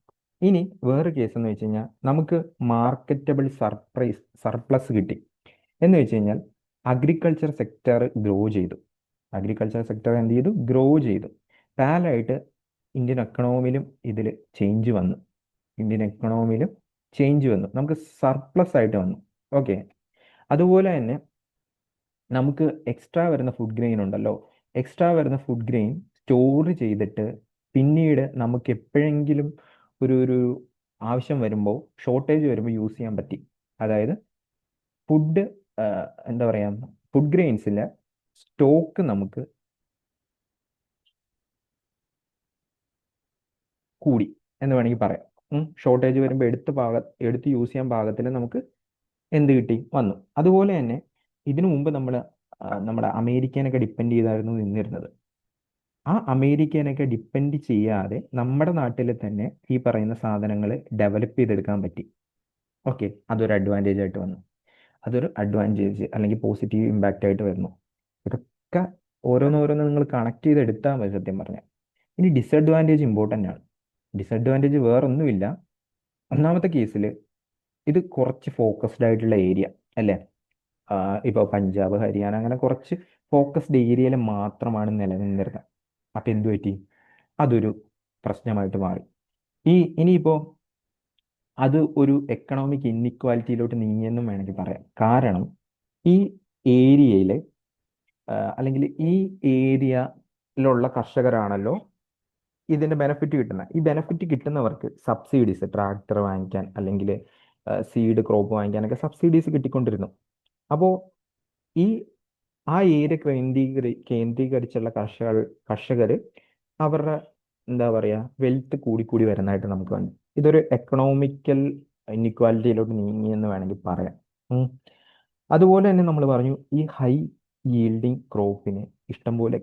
ഇനി വേറെ കേസ് എന്ന് വെച്ച് കഴിഞ്ഞാൽ നമുക്ക് മാർക്കറ്റബിൾ സർപ്ലസ് കിട്ടി എന്ന് വെച്ച് കഴിഞ്ഞാൽ അഗ്രികൾച്ചർ സെക്ടർ ഗ്രോ ചെയ്തു. അഗ്രികൾച്ചർ സെക്ടർ എന്ത് ചെയ്തു? ഗ്രോ ചെയ്തു. പാരലായിട്ട് ഇന്ത്യൻ എക്കണോമിയിലും ഇതിൽ ചേഞ്ച് വന്നു. നമുക്ക് സർപ്ലസ് ആയിട്ട് വന്നു. ഓക്കെ. അതുപോലെ തന്നെ നമുക്ക് എക്സ്ട്രാ വരുന്ന ഫുഡ് ഗ്രെയിൻ ഉണ്ടല്ലോ, എക്സ്ട്രാ വരുന്ന ഫുഡ് ഗ്രെയിൻ സ്റ്റോർ ചെയ്തിട്ട് പിന്നീട് നമുക്ക് എപ്പോഴെങ്കിലും ഒരു ആവശ്യം വരുമ്പോൾ, ഷോർട്ടേജ് വരുമ്പോൾ യൂസ് ചെയ്യാൻ പറ്റി. അതായത് ഫുഡ് എന്താ പറയുക, ഫുഡ് ഗ്രെയിൻസിലെ സ്റ്റോക്ക് നമുക്ക് കൂടി എന്ന് വേണമെങ്കിൽ പറയാം. ഷോർട്ടേജ് വരുമ്പോൾ എടുത്ത് യൂസ് ചെയ്യാൻ പാകത്തിൽ നമുക്ക് എന്ത് കിട്ടി, വന്നു. അതുപോലെ തന്നെ ഇതിനു മുമ്പ് നമ്മുടെ അമേരിക്കനൊക്കെ ഡിപ്പെൻഡ് ചെയ്തായിരുന്നു നിന്നിരുന്നത്. ആ അമേരിക്കനൊക്കെ ഡിപ്പെൻഡ് ചെയ്യാതെ നമ്മുടെ നാട്ടിൽ തന്നെ ഈ പറയുന്ന സാധനങ്ങൾ ഡെവലപ്പ് ചെയ്തെടുക്കാൻ പറ്റി. ഓക്കെ. അതൊരു അഡ്വാൻറ്റേജ് ആയിട്ട് വന്നു. അതൊരു അഡ്വാൻറ്റേജ് അല്ലെങ്കിൽ പോസിറ്റീവ് ഇമ്പാക്റ്റ് ആയിട്ട് വരുന്നു. ഇതൊക്കെ ഓരോന്നോരോന്ന് നിങ്ങൾ കണക്ട് ചെയ്തെടുത്താൽ മതി സത്യം പറഞ്ഞാൽ. ഇനി ഡിസഡ്വാൻറ്റേജ് ഇമ്പോർട്ടൻ്റ് ആണ്. ഡിസഡ്വാൻറ്റേജ് വേറൊന്നുമില്ല. ഒന്നാമത്തെ കേസിൽ ഇത് കുറച്ച് ഫോക്കസ്ഡ് ആയിട്ടുള്ള ഏരിയ അല്ലേ. ഇപ്പോൾ പഞ്ചാബ്, ഹരിയാന അങ്ങനെ കുറച്ച് ഫോക്കസ്ഡ് ഏരിയയിൽ മാത്രമാണ് നിലനിന്നിരുന്നത്. അപ്പം എന്തു പറ്റി, അതൊരു പ്രശ്നമായിട്ട് മാറി. ഇനിയിപ്പോൾ അത് ഒരു എക്കണോമിക് ഇൻഇക്വാലിറ്റിയിലോട്ട് നീങ്ങിയെന്നും വേണമെങ്കിൽ പറയാം. കാരണം ഈ ഏരിയയിൽ അല്ലെങ്കിൽ ഈ ഏരിയയിലുള്ള കർഷകരാണല്ലോ ഇതിന്റെ ബെനിഫിറ്റ് കിട്ടുന്നത്. ഈ ബെനിഫിറ്റ് കിട്ടുന്നവർക്ക് സബ്സിഡീസ്, ട്രാക്ടർ വാങ്ങിക്കാൻ അല്ലെങ്കിൽ സീഡ് ക്രോപ്പ് വാങ്ങിക്കാനൊക്കെ സബ്സിഡീസ് കിട്ടിക്കൊണ്ടിരുന്നു. അപ്പോൾ ആ ഏരിയ കേന്ദ്രീകരിച്ചുള്ള കർഷകർ അവരുടെ എന്താ പറയുക വെൽത്ത് കൂടി വരുന്നതായിട്ട് നമുക്ക് കണ്ടു. ഇതൊരു എക്കണോമിക്കൽ ഇൻഇക്വാലിറ്റിയിലോട്ട് നീങ്ങി എന്ന് വേണമെങ്കിൽ പറയാം. അതുപോലെ തന്നെ നമ്മൾ പറഞ്ഞു ഈ ഹൈ yielding ക്രോപ്പിന് ഇഷ്ടംപോലെ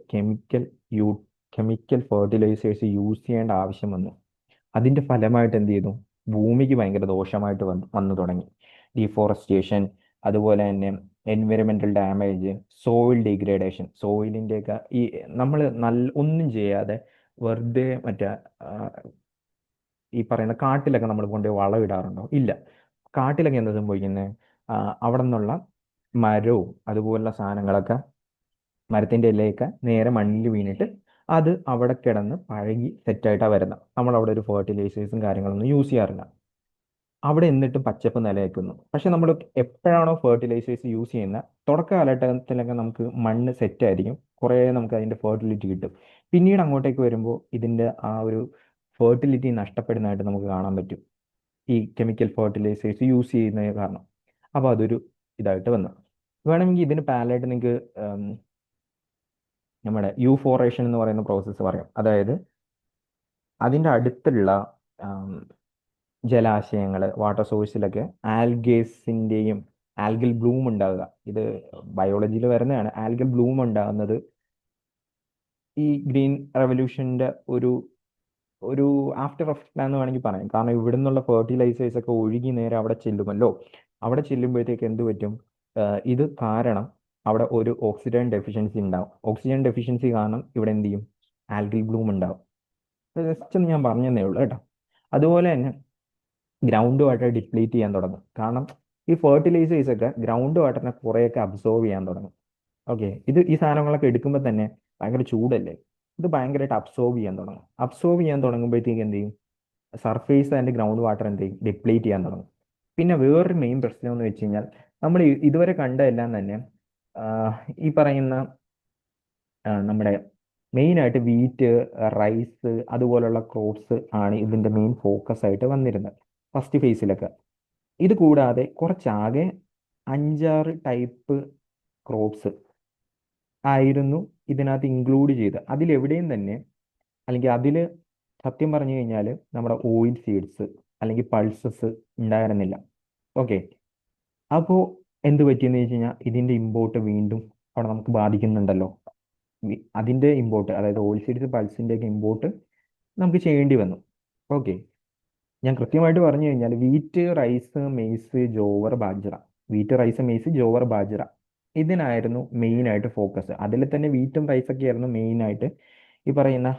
കെമിക്കൽ ഫെർട്ടിലൈസേഴ്സ് യൂസ് ചെയ്യേണ്ട ആവശ്യം വന്നു. അതിന്റെ ഫലമായിട്ട് എന്ത് ചെയ്തു, ഭൂമിക്ക് ഭയങ്കര ദോഷമായിട്ട് വന്നു തുടങ്ങി. ഡീഫോറസ്റ്റേഷൻ, അതുപോലെ തന്നെ എൻവയറമെന്റൽ ഡാമേജ്, സോയിൽ ഡിഗ്രേഡേഷൻ. സോയിലിൻ്റെയൊക്കെ നമ്മൾ ഒന്നും ചെയ്യാതെ വെറുതെ ഈ പറയുന്ന കാട്ടിലൊക്കെ നമ്മൾ കൊണ്ടുപോയി വളം ഇടാറുണ്ടോ? ഇല്ല. കാട്ടിലൊക്കെ എന്താ സംഭവിക്കുന്നത്, അവിടെ നിന്നുള്ള മരവും അതുപോലുള്ള സാധനങ്ങളൊക്കെ, മരത്തിൻ്റെ ഇലയൊക്കെ നേരെ മണ്ണിൽ വീണിട്ട് അത് അവിടെ കിടന്ന് പഴകി സെറ്റായിട്ടാണ് വരുന്നത്. നമ്മളവിടെ ഒരു ഫെർട്ടിലൈസേഴ്സും കാര്യങ്ങളൊന്നും യൂസ് ചെയ്യാറില്ല. അവിടെ എന്നിട്ടും പച്ചപ്പ് നിലനിൽക്കുന്നു. പക്ഷെ നമ്മൾ എപ്പോഴാണോ ഫെർട്ടിലൈസേഴ്സ് യൂസ് ചെയ്യുന്ന തുടക്ക കാലഘട്ടത്തിലൊക്കെ നമുക്ക് മണ്ണ് സെറ്റ് ആയിരിക്കും, കുറേ നമുക്ക് അതിൻ്റെ ഫെർട്ടിലിറ്റി കിട്ടും. പിന്നീട് അങ്ങോട്ടേക്ക് വരുമ്പോൾ ഇതിൻ്റെ ആ ഒരു ഫെർട്ടിലിറ്റി നഷ്ടപ്പെടുന്നതായിട്ട് നമുക്ക് കാണാൻ പറ്റും, ഈ കെമിക്കൽ ഫെർട്ടിലൈസേഴ്സ് യൂസ് ചെയ്യുന്നത് കാരണം. അപ്പോൾ അതൊരു ഇതായിട്ട് വന്നു. വേണമെങ്കിൽ ഇതിന് പാരലായിട്ട് നിങ്ങൾക്ക് നമ്മുടെ യൂഫോറേഷൻ എന്ന് പറയുന്ന പ്രോസസ്സ് പറയാം. അതായത് അതിൻ്റെ അടുത്തുള്ള ജലാശയങ്ങൾ, വാട്ടർ സോഴ്സിലൊക്കെ ആൽഗേസിൻ്റെയും ആൽഗൽ ബ്ലൂം ഉണ്ടാകുക. ഇത് ബയോളജിയിൽ വരുന്നതാണ്. ആൽഗൽ ബ്ലൂം ഉണ്ടാകുന്നത് ഈ ഗ്രീൻ റെവല്യൂഷൻ്റെ ഒരു ഒരു ആഫ്റ്റർ എഫക്റ്റ് എന്ന് വേണമെങ്കിൽ പറയാം. കാരണം ഇവിടെ നിന്നുള്ള ഫെർട്ടിലൈസേഴ്സ് ഒക്കെ ഒഴുകി നേരെ അവിടെ ചെല്ലുമല്ലോ. അവിടെ ചെല്ലുമ്പോഴത്തേക്ക് എന്ത് പറ്റും? ഇത് കാരണം അവിടെ ഒരു ഓക്സിജൻ ഡെഫിഷ്യൻസി ഉണ്ടാവും. ഓക്സിജൻ ഡെഫിഷ്യൻസി കാരണം ഇവിടെ എന്ത് ചെയ്യും? ആൽഗൽ ബ്ലൂം ഉണ്ടാവും. ജസ്റ്റ് ഒന്ന് ഞാൻ പറഞ്ഞതേ ഉള്ളൂ കേട്ടോ. അതുപോലെ തന്നെ ഗ്രൗണ്ട് വാട്ടർ ഡിപ്ലീറ്റ് ചെയ്യാൻ തുടങ്ങും. കാരണം ഈ ഫെർട്ടിലൈസേഴ്സ് ഒക്കെ ഗ്രൗണ്ട് വാട്ടറിനെ കുറേയൊക്കെ അബ്സോർവ് ചെയ്യാൻ തുടങ്ങും. ഓക്കെ, ഈ സാധനങ്ങളൊക്കെ എടുക്കുമ്പോൾ തന്നെ ഭയങ്കര ചൂടല്ലേ, ഇത് ഭയങ്കരമായിട്ട് അബ്സോർവ് ചെയ്യാൻ തുടങ്ങും. അബ്സോർവ് ചെയ്യാൻ തുടങ്ങുമ്പോഴത്തേക്ക് എന്ത് ചെയ്യും? സർഫേസ് ആൻഡ് ഗ്രൗണ്ട് വാട്ടർ എന്ത് ചെയ്യും? ഡിപ്ലീറ്റ് ചെയ്യാൻ തുടങ്ങും. പിന്നെ വേറൊരു മെയിൻ പ്രശ്നം എന്ന് വെച്ച് കഴിഞ്ഞാൽ, നമ്മൾ ഇതുവരെ കണ്ടതെല്ലാം തന്നെ ഈ പറയുന്ന നമ്മുടെ മെയിനായിട്ട് വീറ്റ്, റൈസ് അതുപോലുള്ള ക്രോപ്സ് ആണ് ഇതിൻ്റെ മെയിൻ ഫോക്കസ് ആയിട്ട് വന്നിരുന്നത് ഫസ്റ്റ് ഫേസിലൊക്കെ. ഇത് കൂടാതെ കുറച്ചാകെ 5-6 ടൈപ്പ് ക്രോപ്സ് ആയിരുന്നു ഇതിനകത്ത് ഇൻക്ലൂഡ് ചെയ്ത്. അതിലെവിടെയും തന്നെ, അല്ലെങ്കിൽ അതിൽ സത്യം പറഞ്ഞു കഴിഞ്ഞാൽ നമ്മുടെ ഓയിൽ സീഡ്സ് അല്ലെങ്കിൽ പൾസസ് ഉണ്ടായിരുന്നില്ല. ഓക്കെ, അപ്പോൾ എന്ത് പറ്റിയെന്ന് വെച്ച് കഴിഞ്ഞാൽ ഇതിൻ്റെ ഇമ്പോർട്ട് വീണ്ടും അവിടെ നമുക്ക് ബാധിക്കുന്നുണ്ടല്ലോ. അതിൻ്റെ ഇമ്പോർട്ട്, അതായത് ഓയിൽ സീഡ്സ് പൾസിൻ്റെയൊക്കെ ഇമ്പോർട്ട് നമുക്ക് ചെയ്യേണ്ടി വന്നു. ഓക്കെ, ഞാൻ കൃത്യമായിട്ട് പറഞ്ഞു കഴിഞ്ഞാൽ wheat, rice, maize, jowar, bajra, wheat, rice, maize, jowar, bajra ഇതിനായിരുന്നു മെയിനായിട്ട് ഫോക്കസ്. അതിൽ തന്നെ വീറ്റും റൈസൊക്കെ ആയിരുന്നു മെയിനായിട്ട് ഈ പറയുന്ന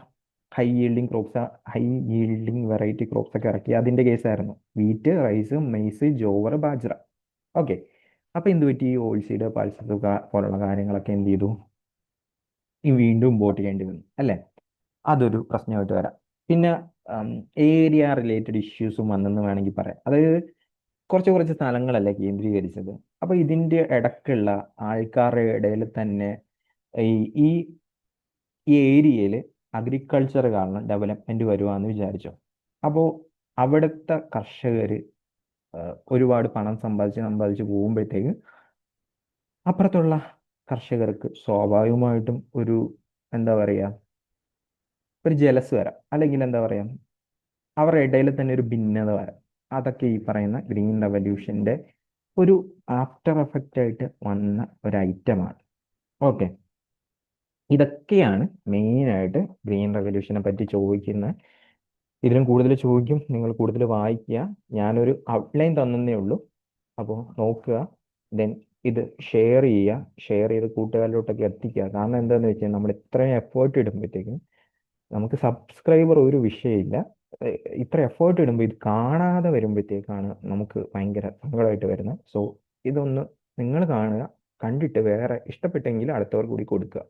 high yielding crops, high yielding variety crops ഒക്കെ ഇറക്കി അതിൻ്റെ കേസായിരുന്നു wheat, rice, maize, jowar, bajra. Okay, അപ്പോൾ എന്ത് പറ്റി? ഈ ഓയിൽ സീഡ്, പൾസസ് പോലുള്ള കാര്യങ്ങളൊക്കെ എന്ത് ചെയ്തു? ഈ വീണ്ടും ഇമ്പോർട്ട് ചെയ്യേണ്ടി വന്നു അല്ലേ? അതൊരു പ്രശ്നമായിട്ട് വരാം. പിന്നെ ഏരിയ റിലേറ്റഡ് ഇഷ്യൂസും വന്നെന്ന് വേണമെങ്കിൽ പറയാം. അതായത് കുറച്ച് സ്ഥലങ്ങളല്ലേ കേന്ദ്രീകരിച്ചത്. അപ്പോൾ ഇതിൻ്റെ ഇടയ്ക്കുള്ള ആൾക്കാരുടെ ഇടയിൽ തന്നെ ഈ ഈ ഏരിയയിൽ അഗ്രികൾച്ചർ കാരണം ഡെവലപ്മെന്റ് വരുവാന്ന് വിചാരിച്ചു. അപ്പോൾ അവിടുത്തെ കർഷകർ ഒരുപാട് പണം സമ്പാദിച്ച് പോകുമ്പോഴത്തേക്ക് അപ്പുറത്തുള്ള കർഷകർക്ക് സ്വാഭാവികമായിട്ടും ഒരു എന്താ പറയുക, ഒരു ജലസ് വരാം, അല്ലെങ്കിൽ എന്താ പറയുക, അവരുടെ ഇടയിൽ തന്നെ ഒരു ഭിന്നത വരാം. അതൊക്കെ ഈ പറയുന്ന ഗ്രീൻ റെവല്യൂഷൻ്റെ ഒരു ആഫ്റ്റർ എഫക്റ്റ് ആയിട്ട് വന്ന ഒരു ഐറ്റമാണ്. ഓക്കെ, ഇതൊക്കെയാണ് മെയിനായിട്ട് ഗ്രീൻ റെവല്യൂഷനെ പറ്റി ചോദിക്കുന്നത്. ഇതിലും കൂടുതൽ ചോദിക്കും, നിങ്ങൾ കൂടുതൽ വായിക്കുക. ഞാനൊരു ഔട്ട്ലൈൻ തന്നേ ഉള്ളൂ, അപ്പോൾ നോക്കുക. ദെൻ ഇത് ഷെയർ ചെയ്യുക, ഷെയർ ചെയ്ത് കൂട്ടുകാരിലോട്ടൊക്കെ എത്തിക്കുക. കാരണം എന്താണെന്ന് വെച്ച് കഴിഞ്ഞാൽ നമ്മൾ ഇത്രയും എഫേർട്ട് ഇടുമ്പോഴത്തേക്കും നമുക്ക് സബ്സ്ക്രൈബർ ഒരു വിഷയമില്ല. ഇത്ര എഫേർട്ട് ഇടുമ്പോൾ ഇത് കാണാതെ വരുമ്പോഴത്തേക്കാണ് നമുക്ക് ഭയങ്കര സങ്കടമായിട്ട് വരുന്നത്. സോ ഇതൊന്ന് നിങ്ങൾ കാണുക, കണ്ടിട്ട് വേറെ ഇഷ്ടപ്പെട്ടെങ്കിൽ അടുത്തവർ കൂടി കൊടുക്കുക.